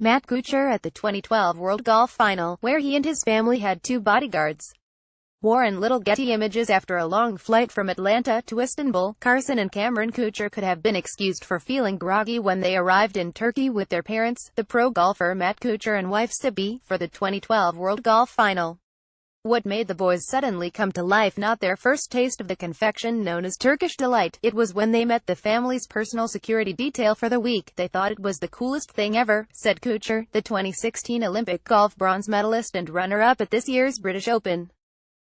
Matt Kuchar at the 2012 World Golf Final, where he and his family had two bodyguards. Warren Little Getty Images. After a long flight from Atlanta to Istanbul, Carson and Cameron Kuchar could have been excused for feeling groggy when they arrived in Turkey with their parents, the pro golfer Matt Kuchar and wife Sibi, for the 2012 World Golf Final. What made the boys suddenly come to life? Not their first taste of the confection known as Turkish delight. It was when they met the family's personal security detail for the week. They thought it was the coolest thing ever, said Kuchar, the 2016 Olympic golf bronze medalist and runner-up at this year's British Open.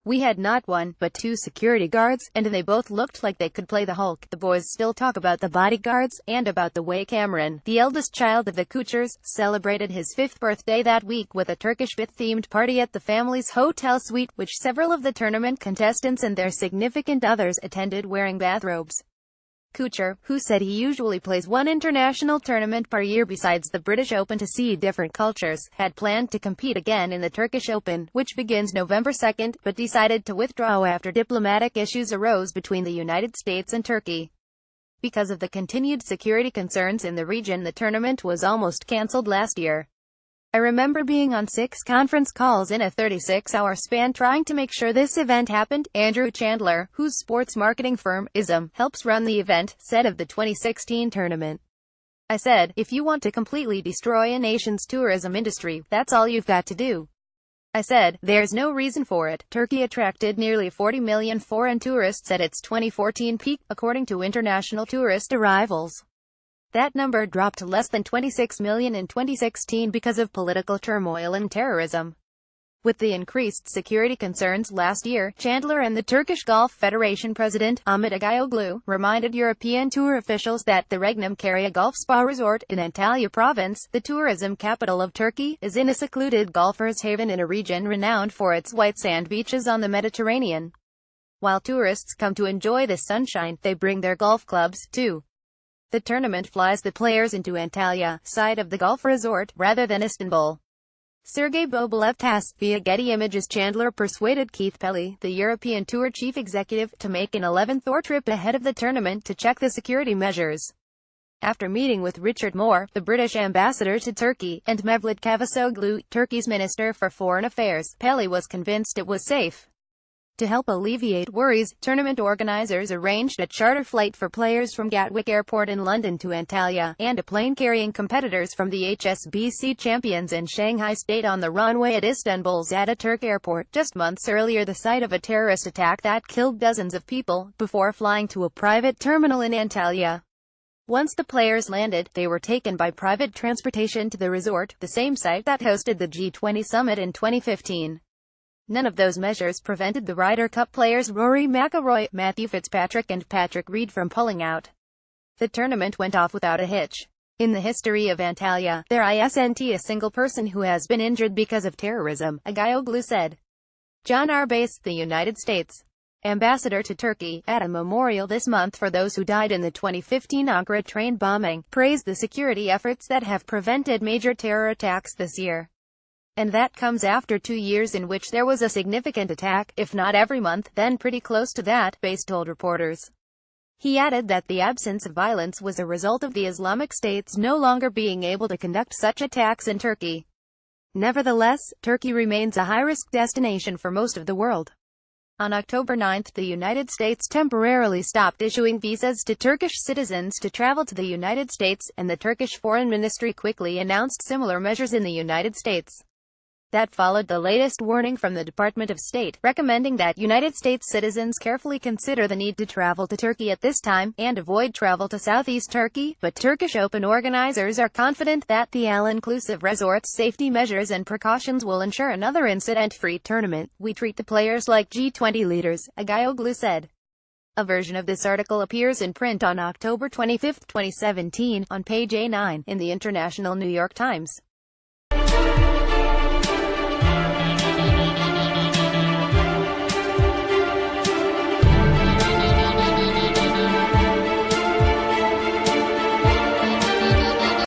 We had not one, but two security guards, and they both looked like they could play the Hulk. The boys still talk about the bodyguards, and about the way Cameron, the eldest child of the Kuchars, celebrated his 5th birthday that week with a Turkish myth-themed party at the family's hotel suite, which several of the tournament contestants and their significant others attended wearing bathrobes. Kuchar, who said he usually plays one international tournament per year besides the British Open to see different cultures, had planned to compete again in the Turkish Open, which begins November 2, but decided to withdraw after diplomatic issues arose between the United States and Turkey. Because of the continued security concerns in the region, the tournament was almost cancelled last year. I remember being on 6 conference calls in a 36-hour span trying to make sure this event happened. Andrew Chandler, whose sports marketing firm, ISM, helps run the event, said of the 2016 tournament. I said, if you want to completely destroy a nation's tourism industry, that's all you've got to do. I said, there's no reason for it. Turkey attracted nearly 40 million foreign tourists at its 2014 peak, according to international tourist arrivals. That number dropped to less than 26 million in 2016 because of political turmoil and terrorism. With the increased security concerns last year, Chandler and the Turkish Golf Federation president, Ahmet Agayoglu, reminded European tour officials that the Regnum Karya Golf Spa Resort in Antalya province, the tourism capital of Turkey, is in a secluded golfer's haven in a region renowned for its white sand beaches on the Mediterranean. While tourists come to enjoy the sunshine, they bring their golf clubs, too. The tournament flies the players into Antalya, site of the golf resort, rather than Istanbul. Sergei Bobolev TASS, via Getty Images. Chandler persuaded Keith Pelley, the European Tour chief executive, to make an 11th trip ahead of the tournament to check the security measures. After meeting with Richard Moore, the British ambassador to Turkey, and Mevlut Cavusoglu, Turkey's Minister for Foreign Affairs, Pelley was convinced it was safe. To help alleviate worries, tournament organizers arranged a charter flight for players from Gatwick Airport in London to Antalya, and a plane carrying competitors from the HSBC champions in Shanghai stayed on the runway at Istanbul's Ataturk Airport, just months earlier, the site of a terrorist attack that killed dozens of people, before flying to a private terminal in Antalya. Once the players landed, they were taken by private transportation to the resort, the same site that hosted the G20 summit in 2015. None of those measures prevented the Ryder Cup players Rory McIlroy, Matthew Fitzpatrick and Patrick Reed from pulling out. The tournament went off without a hitch. In the history of Antalya, there isn't a single person who has been injured because of terrorism, Agayoglu said. John Arbase, the United States ambassador to Turkey, at a memorial this month for those who died in the 2015 Ankara train bombing, praised the security efforts that have prevented major terror attacks this year. And that comes after 2 years in which there was a significant attack, if not every month, then pretty close to that, Base told reporters. He added that the absence of violence was a result of the Islamic State's no longer being able to conduct such attacks in Turkey. Nevertheless, Turkey remains a high-risk destination for most of the world. On October 9, the United States temporarily stopped issuing visas to Turkish citizens to travel to the United States, and the Turkish Foreign Ministry quickly announced similar measures in the United States. That followed the latest warning from the Department of State, recommending that United States citizens carefully consider the need to travel to Turkey at this time, and avoid travel to southeast Turkey. But Turkish Open organizers are confident that the all-inclusive resort's safety measures and precautions will ensure another incident-free tournament. We treat the players like G20 leaders, Agayoglu said. A version of this article appears in print on October 25, 2017, on page A9, in the International New York Times.